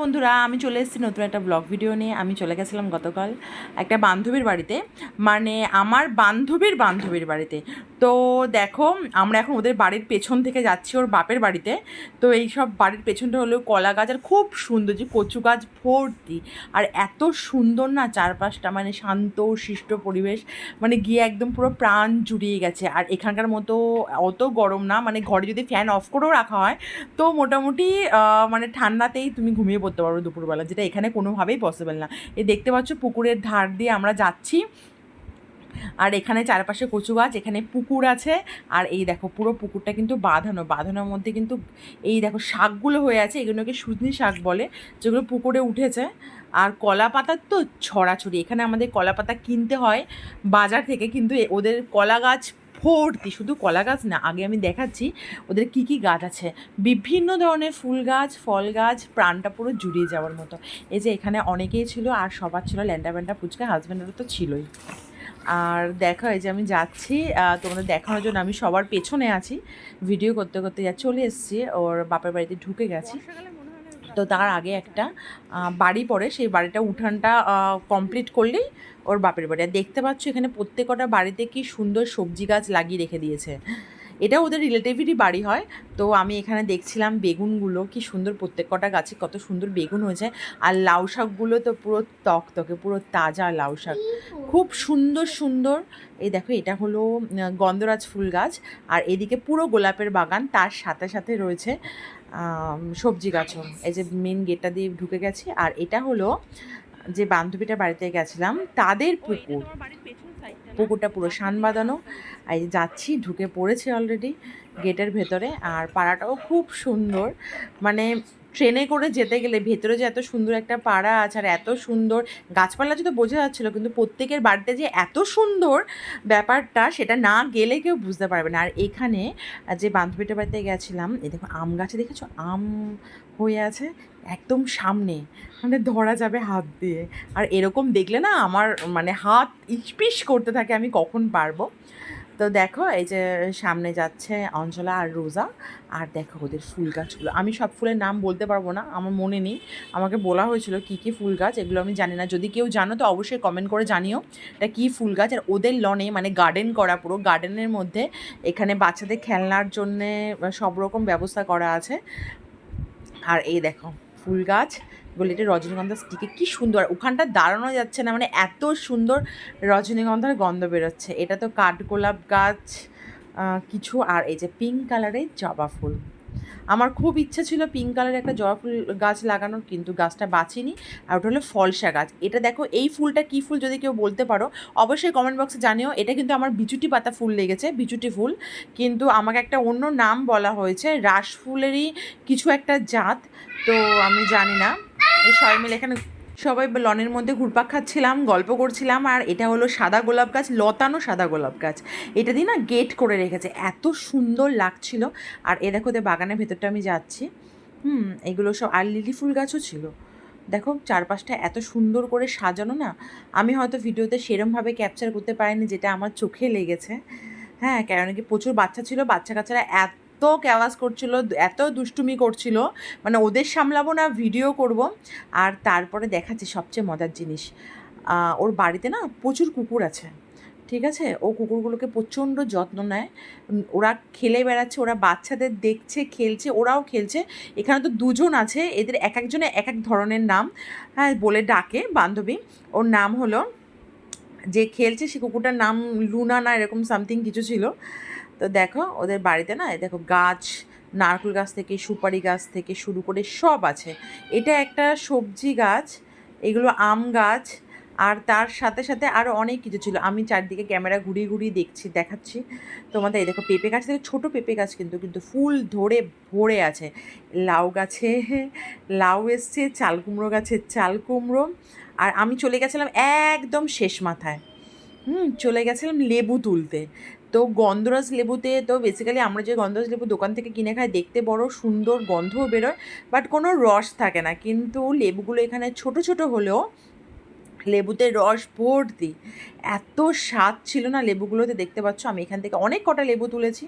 বন্ধুরা, আমি চলে এসেছি নতুন একটা ব্লগ ভিডিও নিয়ে। আমি চলে গেছিলাম গতকাল একটা বান্ধবীর বাড়িতে, মানে আমার বান্ধবীর বাড়িতে। তো দেখো, আমরা এখন ওদের বাড়ির পেছন থেকে যাচ্ছি ওর বাপের বাড়িতে। তো এই সব বাড়ির পেছনটা হলো কলা গাছ, আর খুব সুন্দর, যে কচু গাছ ভর্তি, আর এত সুন্দর না চারপাশটা, মানে শান্ত শিষ্ট পরিবেশ, মানে গিয়ে একদম পুরো প্রাণ জুড়িয়ে গেছে। আর এখানকার মতো অত গরম না, মানে ঘরে যদি ফ্যান অফ করেও রাখা হয় তো মোটামুটি মানে ঠান্ডাতেই তুমি ঘুমিয়ে পড়তে পারো দুপুরবেলা, যেটা এখানে কোনোভাবেই পসিবল না। এই দেখতে পাচ্ছ পুকুরের ধার দিয়ে আমরা যাচ্ছি, আর এখানে চারপাশে কচু গাছ, এখানে পুকুর আছে। আর এই দেখো পুরো পুকুরটা কিন্তু বাঁধানোর মধ্যে কিন্তু এই দেখো শাকগুলো হয়ে আছে, এগুলোকে সুজনি শাক বলে, যেগুলো পুকুরে উঠেছে। আর কলা পাতার তো ছড়াছড়ি, এখানে আমাদের কলা পাতা কিনতে হয় বাজার থেকে, কিন্তু ওদের কলা গাছ ভর্তি। শুধু কলা গাছ না, আগে আমি দেখাচ্ছি ওদের কী কী গাছ আছে। বিভিন্ন ধরনের ফুল গাছ, ফল গাছ, প্রাণটা পুরো জুড়িয়ে যাওয়ার মতো। এই যে এখানে অনেকেই ছিল, আর সবার ছিল ল্যান্ডা ব্যান্ডা ফুচকা, হাজব্যান্ডেরও তো ছিলই। আর দেখো এই যে আমি যাচ্ছি তোমাদের দেখানোর জন্য, আমি সবার পেছনে আছি, ভিডিও করতে করতে চলে এসেছি, ওর বাপের বাড়িতে ঢুকে গেছি। তো তার আগে একটা বাড়ি পড়ে, সেই বাড়িটা উঠানটা কমপ্লিট করলেই ওর বাপের বাড়ি। আর দেখতে পাচ্ছ এখানে প্রত্যেকটা বাড়িতে কি সুন্দর সবজি গাছ লাগিয়ে রেখে দিয়েছে। এটা ওদের রিলেটিভেরই বাড়ি হয়। তো আমি এখানে দেখছিলাম বেগুনগুলো কি সুন্দর, প্রত্যেকটা গাছে কত সুন্দর বেগুন হয়েছে। আর লাউ শাকগুলো তো পুরো তকতকে, পুরো তাজা লাউ শাক, খুব সুন্দর সুন্দর। এই দেখো এটা হলো গন্ধরাজ ফুল গাছ, আর এদিকে পুরো গোলাপের বাগান, তার সাথে সাথে রয়েছে সবজি গাছও। এই যে মেন গেটটা দিয়ে ঢুকে গেছি, আর এটা হলো যে বান্ধবীটার বাড়িতে গেছিলাম তাদের পুকুর। পুকুরটা পুরো শান বাঁধানো। এই যাচ্ছি, ঢুকে পড়েছে অলরেডি গেটের ভেতরে। আর পাড়াটাও খুব সুন্দর, মানে ট্রেনে করে যেতে গেলে ভেতরে যে এত সুন্দর একটা পাড়া আছে, আর এত সুন্দর গাছপালা তো বোঝা যাচ্ছিলো, কিন্তু প্রত্যেকের বাড়িতে যে এত সুন্দর ব্যাপারটা, সেটা না গেলে কেউ বুঝতে পারবে না। আর এখানে যে বান্ধবীটার বাড়িতে গেছিলাম, এই দেখো আম গাছে দেখেছো, আম হয়ে আছে একদম সামনে, মানে ধরা যাবে হাত দিয়ে। আর এরকম দেখলে না আমার মানে হাত ইস্পিস করতে থাকে, আমি কখন পারবো। তো দেখো এই যে সামনে যাচ্ছে অঞ্চলা আর রোজা। আর দেখো ওদের ফুল গাছগুলো, আমি সব ফুলের নাম বলতে পারবো না, আমার মনে নেই। আমাকে বলা হয়েছিল কী কী ফুল গাছ, এগুলো আমি জানি না। যদি কেউ জানো তো অবশ্যই কমেন্ট করে জানিও এটা কী ফুল গাছ। আর ওদের লনে, মানে গার্ডেন করা, পুরো গার্ডেনের মধ্যে এখানে বাচ্চাদের খেলনার জন্যে সব রকম ব্যবস্থা করা আছে। আর এই দেখো ফুল গাছ বলে, এটা রজনীগন্ধা স্টিকে কী সুন্দর, ওখানটা দাঁড়ানো যাচ্ছে না, মানে এত সুন্দর রজনীগন্ধার গন্ধ বেরোচ্ছে। এটা তো কাঠগোলাপ গাছ কিছু। আর এই যে পিঙ্ক কালারের জবা ফুল, আমার খুব ইচ্ছে ছিল পিঙ্ক কালারের একটা জবা ফুল গাছ লাগানোর, কিন্তু গাছটা বাঁচিনি। আর ওটা হলো ফলসা গাছ। এটা দেখো এই ফুলটা কী ফুল, যদি কেউ বলতে পারো অবশ্যই কমেন্ট বক্সে জানিও। এটা কিন্তু আমার বিচুটি পাতা ফুল লেগেছে, বিচুটি ফুল, কিন্তু আমাকে একটা অন্য নাম বলা হয়েছে, রাস ফুলেরই কিছু একটা জাত, তো আমি জানি না। এই সবাই মিলে এখানে সবাই লনের মধ্যে ঘুরপাক খাচ্ছিলাম, গল্প করছিলাম। আর এটা হলো সাদা গোলাপ গাছ, লতানো সাদা গোলাপ গাছ, এটা দিয়ে না গেট করে রেখেছে, এত সুন্দর লাগছিল। আর এ দেখো ওদের বাগানের ভেতরটা আমি যাচ্ছি, এগুলো সব। আর লিলি ফুল গাছও ছিল, দেখো চারপাশটা এত সুন্দর করে সাজানো না, আমি হয়তো ভিডিওতে সেরমভাবে ক্যাপচার করতে পারিনি যেটা আমার চোখে লেগেছে। হ্যাঁ, কারণ কি প্রচুর বাচ্চা ছিল, বাচ্চা কাচ্চারা এত ক্যাওয়াজ করছিল, এত দুষ্টুমি করছিল, মানে ওদের সামলাবো না ভিডিও করব। আর তারপরে দেখাচ্ছি সবচেয়ে মজার জিনিস, ওর বাড়িতে না প্রচুর কুকুর আছে, ঠিক আছে। ও কুকুরগুলোকে প্রচণ্ড যত্ন নেয়। ওরা খেলে বেড়াচ্ছে, ওরা বাচ্চাদের দেখছে, খেলছে, ওরাও খেলছে। এখানে তো দুজন আছে, এদের এক একজনে এক এক ধরনের নাম হ্যাঁ বলে ডাকে বান্ধবী। ওর নাম হলো, যে খেলছে সে কুকুরটার নাম লুনা না এরকম সামথিং কিছু ছিল। তো দেখো ওদের বাড়িতে না, দেখো গাছ, নারকেল গাছ থেকে সুপারি গাছ থেকে শুরু করে সব আছে। এটা একটা সবজি গাছ, এগুলো আম গাছ, আর তার সাথে সাথে আরও অনেক কিছু ছিল। আমি চারদিকে ক্যামেরা ঘুরিয়ে ঘুরিয়ে দেখাচ্ছি তোমাদের। এই দেখো পেঁপে গাছ থেকে ছোটো পেঁপে গাছ, কিন্তু কিন্তু ফুল ধরে ভরে আছে। লাউ গাছে লাউ এসছে, চাল কুমড়ো গাছে চাল কুমড়ো। আর আমি চলে গেছিলাম একদম শেষ মাথায়, চলে গেছিলাম লেবু তুলতে। তো গন্ধরাজ লেবুতে তো বেসিক্যালি আমরা যে গন্ধরাজ লেবু দোকান থেকে কিনে খাই, দেখতে বড় সুন্দর, গন্ধও বেরোয়, বাট কোনো রস থাকে না। কিন্তু লেবুগুলো এখানে ছোট ছোট হলেও লেবুতে রস ভর্তি, এত স্বাদ ছিল না লেবুগুলোতে। দেখতে পাচ্ছ আমি এখান থেকে অনেক কটা লেবু তুলেছি।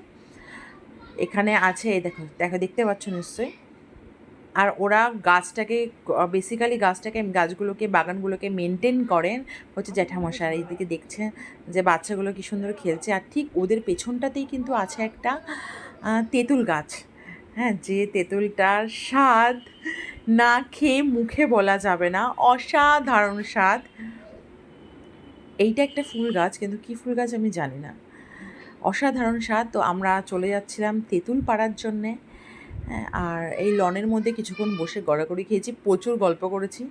এখানে আছে, দেখো দেখো দেখতে পাচ্ছ নিশ্চয়ই, আর ওরা গাছটাকে বেসিক্যালি গাছগুলোকে বাগানগুলোকে মেনটেন করেন হচ্ছে জ্যাঠামশাই। এইদিকে দেখছে যে বাচ্চাগুলো কী সুন্দর খেলছে, আর ঠিক ওদের পেছনটাতেই কিন্তু আছে একটা তেঁতুল গাছ। হ্যাঁ, যে তেঁতুলটার স্বাদ না খেয়ে মুখে বলা যাবে না, অসাধারণ স্বাদ। এইটা একটা ফুল গাছ, কিন্তু কী ফুল গাছ আমি জানি না, অসাধারণ স্বাদ। তো আমরা চলে যাচ্ছিলাম তেঁতুল পাড়ার জন্যে। হ্যাঁ, আর এই লনের মধ্যে কিছুক্ষণ বসে গড়াগড়ি খেয়েছি, প্রচুর গল্প করেছি,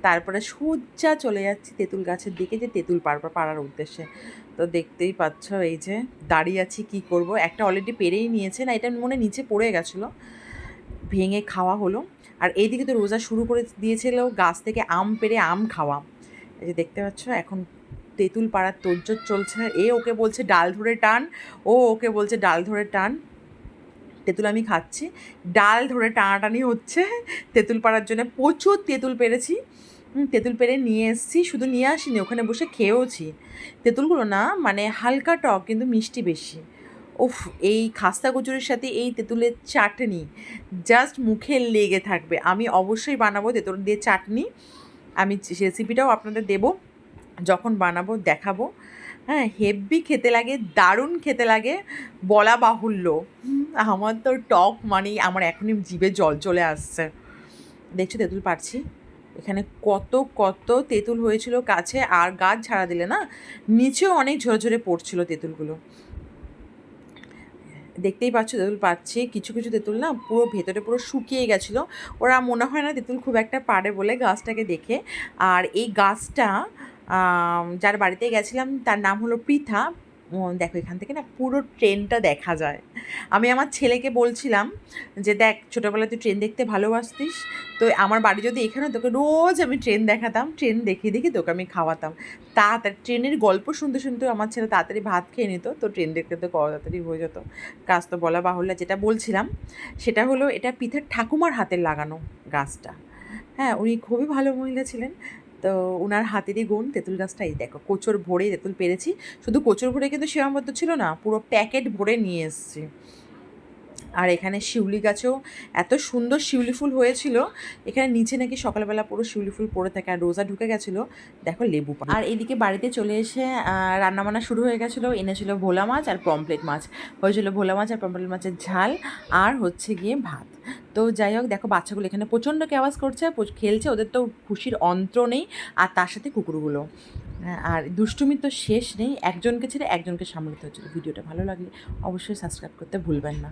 তারপরে সোজা চলে যাচ্ছি তেঁতুল গাছের দিকে, যে তেঁতুল পাড়ার উদ্দেশ্যে। তো দেখতেই পাচ্ছ এই যে দাঁড়িয়ে আছি, কী করব। একটা অলরেডি পেরেই নিয়েছে, না এটা মনে নিচে পড়ে গেছিলো, ভেঙে খাওয়া হলো। আর এইদিকে তো রোজা শুরু করে দিয়েছিল গাছ থেকে আম পেড়ে আম খাওয়া। এই যে দেখতে পাচ্ছ এখন তেঁতুল পাড়ার তোড়জোড় চলছে। ওকে বলছে ডাল ধরে টান, ও ওকে বলছে ডাল ধরে টান। তেঁতুল আমি খাচ্ছি, ডাল ধরে টানাটানি হচ্ছে তেঁতুল পাড়ার জন্য। প্রচুর তেঁতুল পেরেছি, তেঁতুল পেরে নিয়ে এসেছি, শুধু নিয়ে আসিনি, ওখানে বসে খেয়েওছি। তেঁতুলগুলো না মানে হালকা টক, কিন্তু মিষ্টি বেশি। উফ, এই খাস্তা কচুরির সাথে এই তেঁতুলের চাটনি জাস্ট মুখে লেগে থাকবে। আমি অবশ্যই বানাবো তেঁতুল দিয়ে চাটনি, আমি রেসিপিটাও আপনাদের দেবো, যখন বানাবো দেখাবো। হ্যাঁ, হেব্বি খেতে লাগে, দারুণ খেতে লাগে, বলা বাহুল্য। আমার তো টক মানেই আমার এখনই জিভে জল চলে আসছে। দেখছো তেঁতুল পারছি, এখানে কত কত তেঁতুল হয়েছিল গাছে, আর গাছ ঝাড়া দিলে না নিচেও অনেক ঝরে ঝরে পড়ছিল তেঁতুলগুলো। দেখতেই পাচ্ছ তেঁতুল পাচ্ছি, কিছু কিছু তেঁতুল না পুরো ভেতরে পুরো শুকিয়ে গেছিলো। ওরা মনে হয় না তেঁতুল খুব একটা পারে বলে গাছটাকে দেখে। আর এই গাছটা যার বাড়িতে গেছিলাম তার নাম হলো পৃথা। দেখো এখান থেকে না পুরো ট্রেনটা দেখা যায়। আমি আমার ছেলেকে বলছিলাম যে দেখ, ছোটোবেলায় তুই ট্রেন দেখতে ভালোবাসতিস, তো আমার বাড়ি যদি এখানে, তোকে রোজ আমি ট্রেন দেখাতাম, ট্রেন দেখিয়ে দেখি তোকে আমি খাওয়াতাম। তাড়াতাড়ি ট্রেনের গল্প শুনতে শুনতে আমার ছেলে তাড়াতাড়ি ভাত খেয়ে নিত, তো ট্রেন দেখতে তো তাড়াতাড়ি হয়ে যেত কাজ। তো বলা বাহুল্য, যেটা বলছিলাম সেটা হলো এটা পৃথার ঠাকুমার হাতের লাগানো গাছটা। হ্যাঁ, উনি খুবই ভালো মহিলা ছিলেন, তো ওনার হাতেরই গুণ। তেঁতুল গাছটা এই দেখো কোচর ভরে তেঁতুল পেরেছি, শুধু কোচর ভরে কিন্তু সীমাবদ্ধ ছিল না, পুরো প্যাকেট ভরে নিয়ে এসেছি। আর এখানে শিউলি গাছেও এত সুন্দর শিউলি ফুল হয়েছিল, এখানে নিচে নাকি সকালবেলা পুরো শিউলি ফুল পড়ে থাকে। আর রোজা ঢুকে গেছিলো, দেখো লেবু পাতা। আর এদিকে বাড়িতে চলে এসে রান্নাবান্না শুরু হয়ে গেছিলো। এনেছিল ভোলা মাছ আর পমপ্লেট মাছ, হয়েছিল ভোলা মাছ আর পমপ্লেট মাছের ঝাল, আর হচ্ছে গিয়ে ভাত। তো যাই হোক, দেখো বাচ্চাগুলো এখানে প্রচণ্ড ক্যাওয়াজ করছে, খেলছে, ওদের তো খুশির অন্ত নেই। আর তার সাথে কুকুরগুলো, আর দুষ্টুমির তো শেষ নেই, একজনকে ছেড়ে একজনকে সামলাতে হচ্ছিলো। ভিডিওটা ভালো লাগলে অবশ্যই সাবস্ক্রাইব করতে ভুলবেন না।